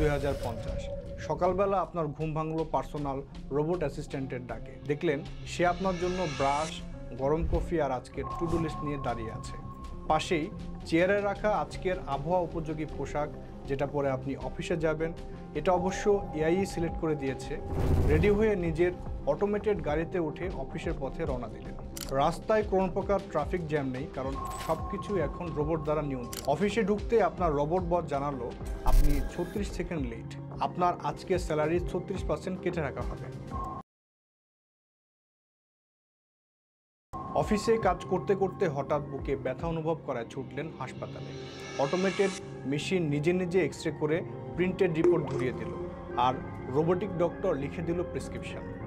2050। সকালবেলা আপনার ঘুম ভাঙলো পার্সোনাল রোবট অ্যাসিস্ট্যান্টের ডাকে। দেখলেন সে আপনার জন্য ব্রাশ, গরম কফি আর আজকের টু ডু লিস্ট নিয়ে দাঁড়িয়ে আছে। পাশেই চেয়ারে রাখা আজকের আবহাওয়া উপযোগী পোশাক, যেটা পরে আপনি অফিসে যাবেন। এটা অবশ্য এআই সিলেক্ট করে দিয়েছে। রেডি হয়ে নিজের অটোমেটেড গাড়িতে উঠে অফিসের পথে রওনা দিলেন। রাস্তায় কোনো প্রকার ট্রাফিক জ্যাম নেই, কারণ সব কিছু এখন রোবট দ্বারা নিয়ন্ত্রিত। অফিসে ঢুকতে আপনার রোবট বস জানালো আপনি 36 সেকেন্ড লেট, আপনার আজকের স্যালারির 36% কেটে রাখা হবে। অফিসে কাজ করতে করতে হঠাৎ বুকে ব্যথা অনুভব করায় ছুটলেন হাসপাতালে। অটোমেটেড মেশিন নিজে নিজে এক্স-রে করে প্রিন্টেড রিপোর্ট ধরিয়ে দিল, আর রোবোটিক ডক্টর লিখে দিল প্রেসক্রিপশন।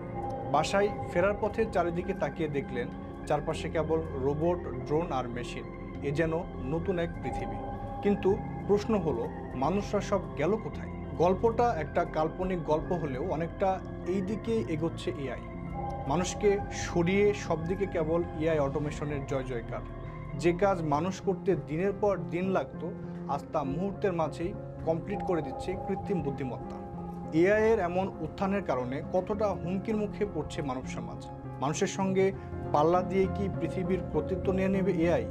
বাসায় ফেরার পথে চারিদিকে তাকিয়ে দেখলেন চারপাশে কেবল রোবট, ড্রোন আর মেশিন। এ যেন নতুন এক পৃথিবী। কিন্তু প্রশ্ন হলো, মানুষরা সব গেল কোথায়? গল্পটা একটা কাল্পনিক গল্প হলেও অনেকটা এই দিকেই এগোচ্ছে এআই। মানুষকে সরিয়ে সব দিকে কেবল এআই অটোমেশনের জয় জয়কার। যে কাজ মানুষ করতে দিনের পর দিন লাগতো, আজ তা মুহূর্তের মাঝেই কমপ্লিট করে দিচ্ছে কৃত্রিম বুদ্ধিমত্তা। এআই এর এমন উত্থানের কারণে কতটা হুমকির মুখে পড়ছে মানব সমাজ? মানুষের সঙ্গে পাল্লা দিয়ে কি পৃথিবীর কর্তৃত্ব নিয়ে নেবে এআই?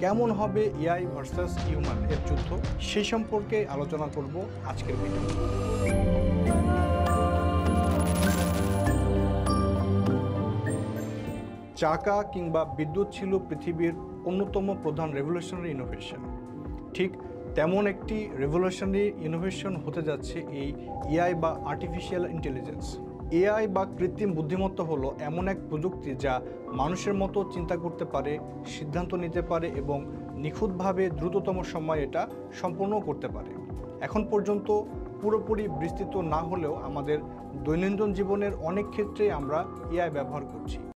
কেমন হবে এআই ভার্সাস হিউম্যান এর যুদ্ধ? সেই সম্পর্কে আলোচনা করব আজকের ভিডিও। চাকা কিংবা বিদ্যুৎ ছিল পৃথিবীর অন্যতম প্রধান রেভলিউশনারি ইনোভেশন। ঠিক তেমন একটি রেভলিউশনারি ইনোভেশন হতে যাচ্ছে এই এআই বা আর্টিফিশিয়াল ইন্টেলিজেন্স। এআই বা কৃত্রিম বুদ্ধিমত্তা হলো এমন এক প্রযুক্তি যা মানুষের মতো চিন্তা করতে পারে, সিদ্ধান্ত নিতে পারে এবং নিখুঁতভাবে দ্রুততম সময়ে এটা সম্পন্ন করতে পারে। এখন পর্যন্ত পুরোপুরি বিস্তৃত না হলেও আমাদের দৈনন্দিন জীবনের অনেক ক্ষেত্রে আমরা এআই ব্যবহার করছি।